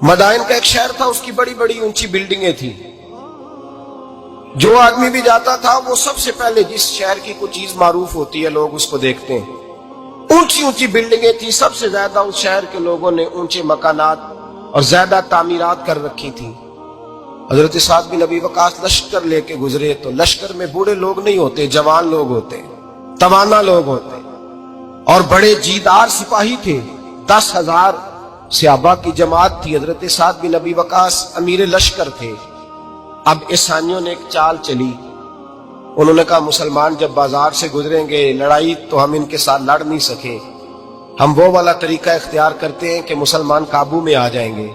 مدائن کا ایک شہر تھا، اس کی بڑی بڑی اونچی بلڈنگیں تھیں. جو آدمی بھی جاتا تھا وہ سب سے پہلے جس شہر کی کوئی چیز معروف ہوتی ہے لوگ اس کو دیکھتے ہیں. اونچی اونچی بلڈنگیں تھیں، سب سے زیادہ اس شہر کے لوگوں نے اونچے مکانات اور زیادہ تعمیرات کر رکھی تھی. حضرت سعد بن ابی وقاص لشکر لے کے گزرے تو لشکر میں بوڑھے لوگ نہیں ہوتے، جوان لوگ ہوتے، توانا لوگ ہوتے، اور بڑے جیدار سپاہی تھے. 10,000 صحابہ کی جماعت تھی. حضرت سعد بن ابی وقاص امیر لشکر تھے. اب عیسائیوں نے ایک چال چلی. انہوں نے کہا مسلمان جب بازار سے گزریں گے لڑائی تو ہم ان کے ساتھ لڑ نہیں سکے، ہم وہ والا طریقہ اختیار کرتے ہیں کہ مسلمان قابو میں آ جائیں گے.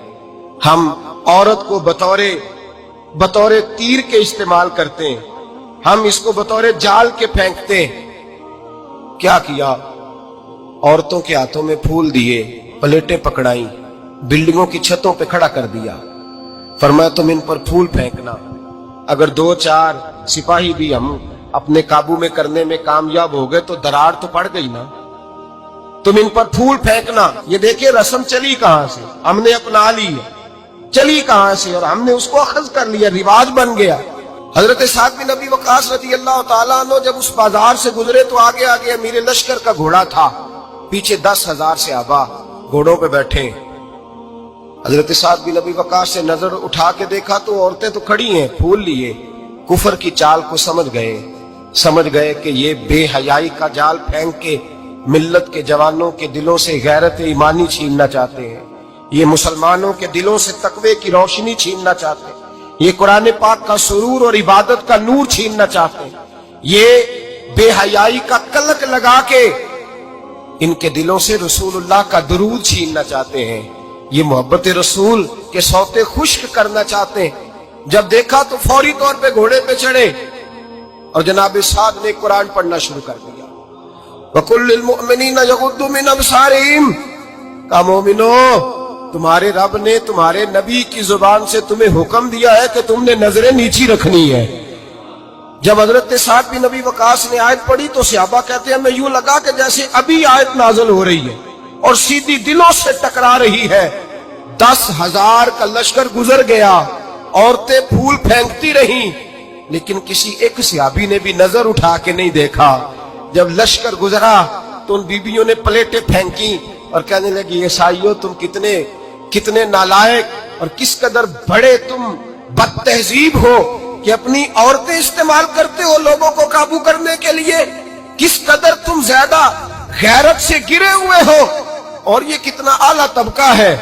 ہم عورت کو بطور تیر کے استعمال کرتے ہیں، ہم اس کو بطور جال کے پھینکتے ہیں. کیا کیا؟ عورتوں کے ہاتھوں میں پھول دیے، پلیٹیں پکڑائیں، بلڈنگوں کی چھتوں پہ کھڑا کر دیا. فرمایا تم ان پر پھول پھینکنا، اگر 2-4 سپاہی بھی ہم اپنے قابو میں کرنے میں کامیاب ہو گئے تو درار تو پڑ گئی نا. تم ان پر پھول پھینکنا. یہ دیکھیں رسم چلی کہاں سے، ہم نے اپنا لی ہے، چلی کہاں سے اور ہم نے اس کو اخذ کر لیا، رواج بن گیا. حضرت سعد بن ابی وقاص رضی اللہ تعالیٰ عنہ جب اس بازار سے گزرے تو آگے آگے امیر لشکر کا گھوڑا تھا، پیچھے 10,000 صحابہ گھوڑوں پہ بیٹھے. حضرت سعد بن ابی وقاص سے نظر اٹھا کے دیکھا تو عورتیں تو کھڑی ہیں، پھول لیے. کفر کی چال کو سمجھ گئے کہ یہ بے حیائی کا جال پھینک کے ملت کے جوانوں کے دلوں سے غیرت ایمانی چھیننا چاہتے ہیں، یہ مسلمانوں کے دلوں سے تقوی کی روشنی چھیننا چاہتے ہیں، یہ قرآن پاک کا سرور اور عبادت کا نور چھیننا چاہتے ہیں، یہ بے حیائی کا کلک لگا کے ان کے دلوں سے رسول اللہ کا درود چھیننا چاہتے ہیں، یہ محبت رسول کے سوتے خشک کرنا چاہتے ہیں. جب دیکھا تو فوری طور پہ گھوڑے پہ چڑھے اور جناب سعد نے قرآن پڑھنا شروع کر دیا. وَقُلْ لِلْمُؤْمِنِينَ يَغُضُّوا مِنْ أَبْصَارِهِمْ، کہا مومنو تمہارے رب نے تمہارے نبی کی زبان سے تمہیں حکم دیا ہے کہ تم نے نظریں نیچی رکھنی ہے. جب حضرت سعد بن ابی وقاص نے آیت پڑھی تو صحابہ کہتے ہیں ہمیں یوں لگا کہ جیسے ابھی آیت نازل ہو رہی ہے اور سیدھی دلوں سے ٹکرا رہی ہے. 10,000 کا لشکر گزر گیا، عورتیں پھول پھینکتی رہیں، لیکن کسی ایک صحابی نے بھی نظر اٹھا کے نہیں دیکھا. جب لشکر گزرا تو ان بیبیوں نے پلیٹیں پھینکی اور کہنے لگی عیسائیوں تم کتنے نالائق اور کس قدر بڑے تم بد تہذیب ہو کہ اپنی عورتیں استعمال کرتے ہو لوگوں کو قابو کرنے کے لیے، کس قدر تم زیادہ غیرت سے گرے ہوئے ہو. اور یہ کتنا اعلیٰ طبقہ ہے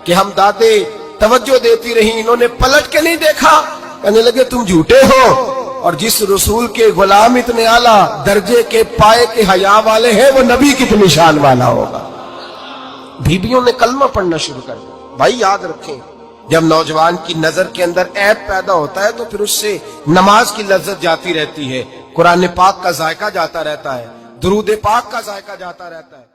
کہ ہم دادے توجہ دیتی رہی، انہوں نے پلٹ کے نہیں دیکھا. کہنے لگے تم جھوٹے ہو، اور جس رسول کے غلام اتنے اعلیٰ درجے کے پائے کے حیا والے ہیں وہ نبی کتنی شان والا ہوگا. بیبیوں نے کلمہ پڑھنا شروع کر دیا. بھائی یاد رکھیں جب نوجوان کی نظر کے اندر عیب پیدا ہوتا ہے تو پھر اس سے نماز کی لذت جاتی رہتی ہے، قرآن پاک کا ذائقہ جاتا رہتا ہے، درود پاک کا ذائقہ جاتا رہتا ہے.